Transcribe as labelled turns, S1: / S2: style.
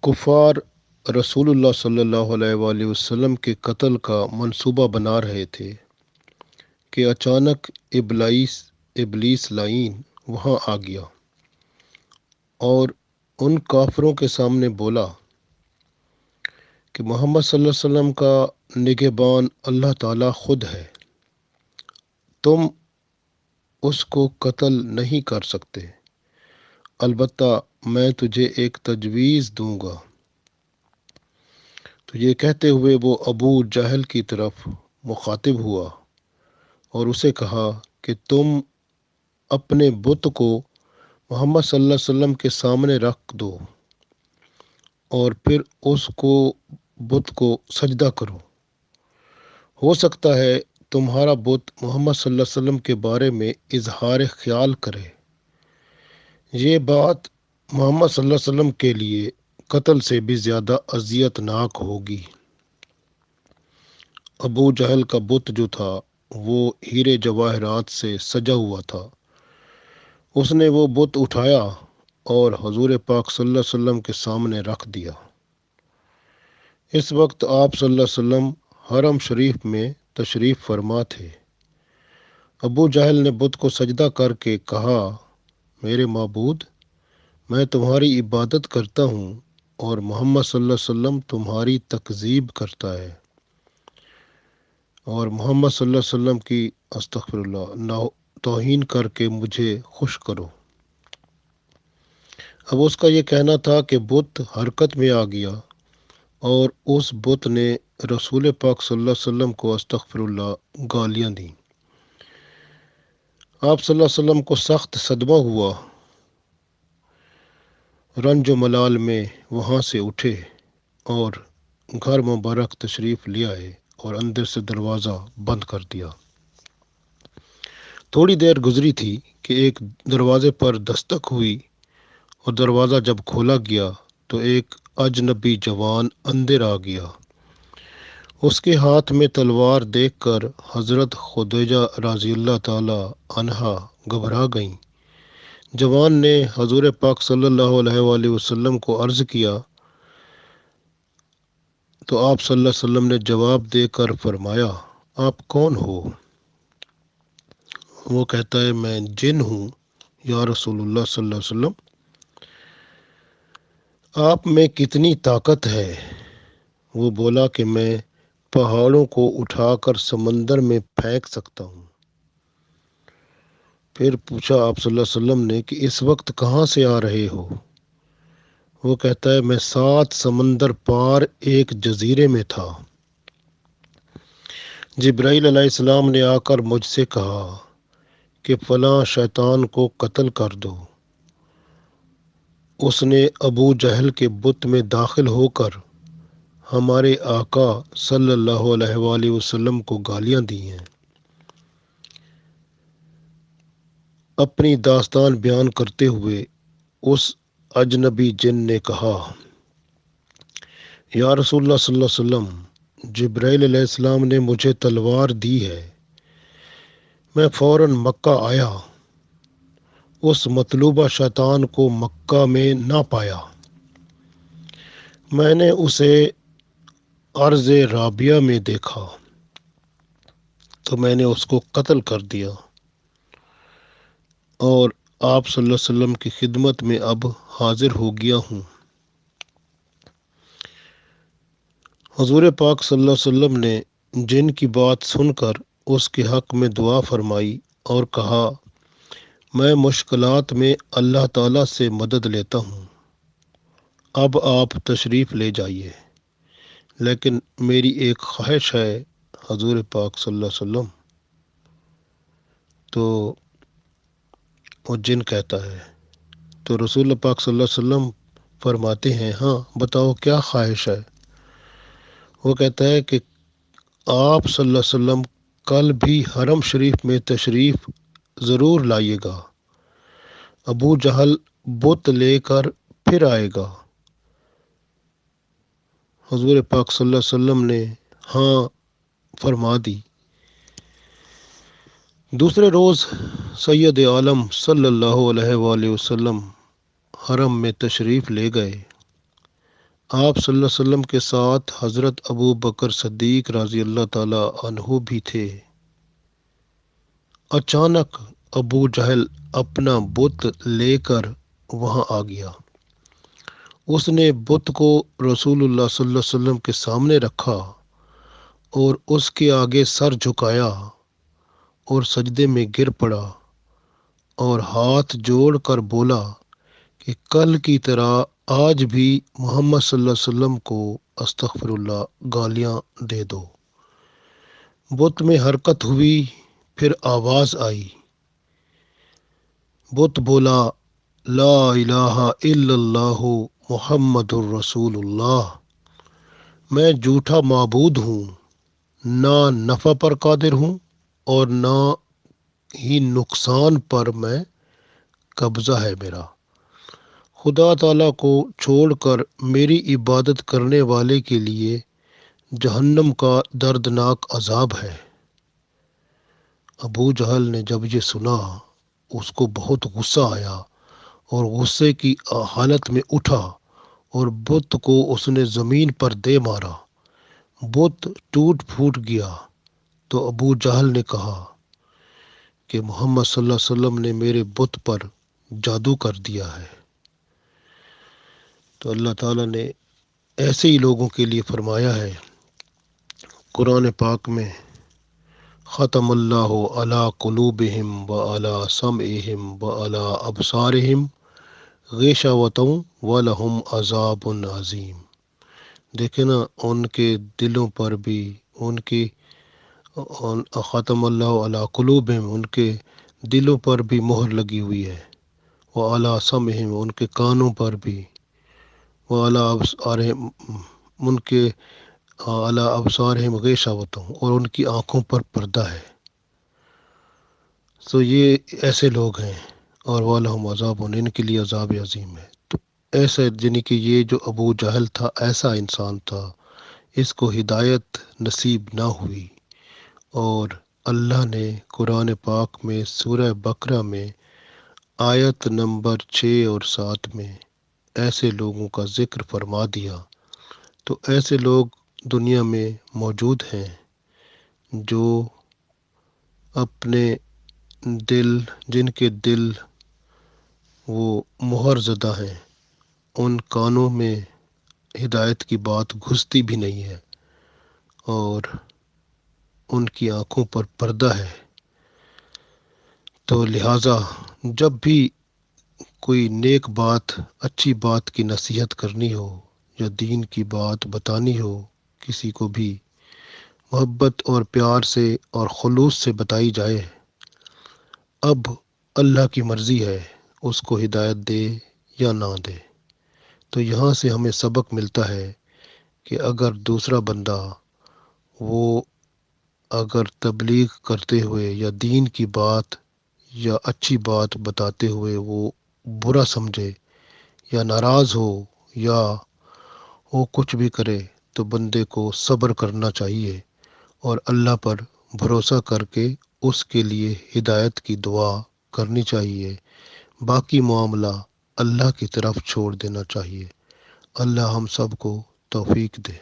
S1: कुफ़ार रसूल सल्लल्लाहु अलैहि वसल्लम के कत्ल का मंसूबा बना रहे थे कि अचानक इबलीस लाइन वहाँ आ गया और उन काफिरों के सामने बोला कि मोहम्मद सल्लल्लाहु अलैहि वसल्लम का निगहबान अल्लाह ताला खुद है, तुम उसको कत्ल नहीं कर सकते, अलबत्ता मैं तुझे एक तजवीज़ दूंगा। तो ये कहते हुए वो अबू जहल की तरफ मुखातिब हुआ और उसे कहा कि तुम अपने बुत को मोहम्मद सल्लल्लाहु अलैहि वसल्लम के सामने रख दो और फिर उसको बुत को सजदा करो। हो सकता है तुम्हारा बुत मोहम्मद सल्लल्लाहु अलैहि वसल्लम के बारे में इजहार ख्याल करे। ये बात मोहम्मद सल्लल्लाहु अलैहि वसल्लम के लिए कत्ल से भी ज़्यादा अजियतनाक होगी। अबू जहल का बुत जो था वो हीरे जवाहरात से सजा हुआ था। उसने वो बुत उठाया और हुजूर पाक सल्लल्लाहु अलैहि वसल्लम के सामने रख दिया। इस वक्त आप सल्लल्लाहु अलैहि वसल्लम हरम शरीफ में तशरीफ़ फरमा थे। अबू जहल ने बुत को सजदा करके कहा, मेरे माबूद, मैं तुम्हारी इबादत करता हूँ और मोहम्मद सल्लल्लाहु अलैहि वसल्लम तुम्हारी तकज़ीब करता है और मोहम्मद सल्लल्लाहु अलैहि वसल्लम की अस्तग़फिरुल्लाह तौहीन करके मुझे खुश करो। अब उसका ये कहना था कि बुत हरकत में आ गया और उस बुत ने रसूल पाक सल्लल्लाहु अलैहि वसल्लम को अस्तग़फिरुल्लाह गालियाँ दी। आप सल्लल्लाहु अलैहि वसल्लम को सख्त सदमा हुआ, रंज मलाल में वहाँ से उठे और घर मुबारक तशरीफ़ ले आए और अंदर से दरवाज़ा बंद कर दिया। थोड़ी देर गुजरी थी कि एक दरवाज़े पर दस्तक हुई और दरवाज़ा जब खोला गया तो एक अजनबी जवान अंदर आ गया। उसके हाथ में तलवार देखकर हज़रत खुदैजा रज़ियल्लाहु ताला अन्हा घबरा गईं। जवान ने हुज़ूर पाक सल्लल्लाहु अलैहि वसल्लम को अर्ज़ किया तो आप सल्लल्लाहु अलैहि वसल्लम ने जवाब देकर फरमाया, आप कौन हो? वो कहता है, मैं जिन हूँ या रसूलुल्लाह सल्लल्लाहु अलैहि वसल्लम, आप में कितनी ताकत है? वो बोला कि मैं पहाड़ों को उठाकर समंदर में फेंक सकता हूँ। फिर पूछा आप सल्लल्लाहु अलैहि वसल्लम ने कि इस वक्त कहाँ से आ रहे हो? वो कहता है, मैं 7 समंदर पार एक जजीरे में था। जिब्राइल अलैहिस्सलाम ने आकर मुझसे कहा कि फलां शैतान को कत्ल कर दो। उसने अबू जहल के बुत में दाखिल होकर हमारे आका सल्लल्लाहु अलैहि वसल्लम को गालियाँ दी हैं। अपनी दास्तान बयान करते हुए उस अजनबी जिन ने कहा, या रसूलुल्लाह सल्लल्लाहु अलैहि वसल्लम, जिब्राइल अलैहिस्सलाम ने मुझे तलवार दी है। मैं फ़ौरन मक्का आया, उस मतलूबा शैतान को मक्का में ना पाया। मैंने उसे अर्ज़ राबिया में देखा तो मैंने उसको कत्ल कर दिया और आप सल्लल्लाहु अलैहि वसल्लम की खिदमत में अब हाजिर हो गया हूँ। हुज़ूर पाक सल्लल्लाहु अलैहि वसल्लम ने जिन की बात सुनकर उसके हक़ में दुआ फरमाई और कहा, मैं मुश्किलात में अल्लाह ताला से मदद लेता हूँ, अब आप तशरीफ़ ले जाइए, लेकिन मेरी एक ख्वाहिश है हुज़ूर पाक सल्लल्लाहु अलैहि वसल्लम। तो वो जिन कहता है तो रसूल पाक सल्लल्लाहु अलैहि वसल्लम फरमाते हैं, हाँ बताओ क्या ख्वाहिश है? वो कहता है कि आप सल्लल्लाहु अलैहि वसल्लम कल भी हरम शरीफ में तशरीफ़ ज़रूर लाइएगा। अबू जहल बुत लेकर फिर आएगा। हुज़ूर पाक सल्लल्लाहु अलैहि वसल्लम ने हाँ फरमा दी। दूसरे रोज़ सैयद आलम सल्लल्लाहु अलैहि वसल्लम हरम में तशरीफ़ ले गए। آپ صلی اللہ علیہ وسلم کے ساتھ حضرت ابو بکر صدیق رضی اللہ تعالی عنہ بھی تھے۔ اچانک ابو جہل اپنا بت لے کر وہاں آ گیا۔ اس نے بت کو رسول اللہ صلی اللہ علیہ وسلم کے سامنے رکھا اور اس کے آگے سر جھکایا اور سجدے میں گر پڑا اور ہاتھ جوڑ کر بولا کہ کل کی طرح آج بھی محمد صلی اللہ علیہ وسلم کو استغفر اللہ گالیاں دے دو۔ بت میں حرکت ہوئی، پھر آواز آئی۔ بت بولا لا الہ الا اللہ محمد الرسول اللہ، میں جھوٹا معبود ہوں، نہ نفع پر قادر ہوں اور نہ ہی نقصان پر میں قبضہ ہے میرا۔ خدا تعالیٰ کو چھوڑ کر میری عبادت کرنے والے کے لیے جہنم کا دردناک عذاب ہے۔ ابو جہل نے جب یہ سنا اس کو بہت غصہ آیا اور غصے کی حالت میں اٹھا اور بت کو اس نے زمین پر دے مارا۔ بت ٹوٹ پھوٹ گیا تو ابو جہل نے کہا کہ محمد صلی اللہ علیہ وسلم نے میرے بت پر جادو کر دیا ہے۔ تو اللہ تعالیٰ نے ایسے ہی لوگوں کے لیے فرمایا ہے قرآن پاک میں، ختم اللہ علی قلوبہم وعلی سمعہم وعلی ابصارہم غشاوۃ ولہم عذاب عظیم۔ دیکھیں نا، ان کے دلوں پر بھی ختم اللہ علی قلوبہم، ان کے دلوں پر بھی مہر لگی ہوئی ہے، وعلی سمعہم، ان کے کانوں پر بھی، وعلی ابصارہم، ان کے اعلیٰ ابصارہم غشاوۃ، اور ان کی آنکھوں پر پردہ ہے۔ تو یہ ایسے لوگ ہیں، اور وَلَهُمْ عَذَابٌ، ان کے لیے عذاب عظیم ہے۔ تو ایسا یعنی کہ یہ جو ابو جہل تھا ایسا انسان تھا، اس کو ہدایت نصیب نہ ہوئی، اور اللہ نے قرآن پاک میں سورہ بقرہ میں آیت نمبر 6 اور 7 میں ایسے لوگوں کا ذکر فرما دیا۔ تو ایسے لوگ دنیا میں موجود ہیں جو اپنے دل، جن کے دل وہ مہر زدہ ہیں، ان کانوں میں ہدایت کی بات گھستی بھی نہیں ہے اور ان کی آنکھوں پر پردہ ہے۔ تو لہٰذا جب بھی کوئی نیک بات، اچھی بات کی نصیحت کرنی ہو یا دین کی بات بتانی ہو، کسی کو بھی محبت اور پیار سے اور خلوص سے بتائی جائے، اب اللہ کی مرضی ہے اس کو ہدایت دے یا نہ دے۔ تو یہاں سے ہمیں سبق ملتا ہے کہ اگر دوسرا بندہ وہ اگر تبلیغ کرتے ہوئے یا دین کی بات یا اچھی بات بتاتے ہوئے وہ برا سمجھے یا ناراض ہو یا وہ کچھ بھی کرے، تو بندے کو صبر کرنا چاہیے اور اللہ پر بھروسہ کر کے اس کے لیے ہدایت کی دعا کرنی چاہیے۔ باقی معاملہ اللہ کی طرف چھوڑ دینا چاہیے۔ اللہ ہم سب کو توفیق دے۔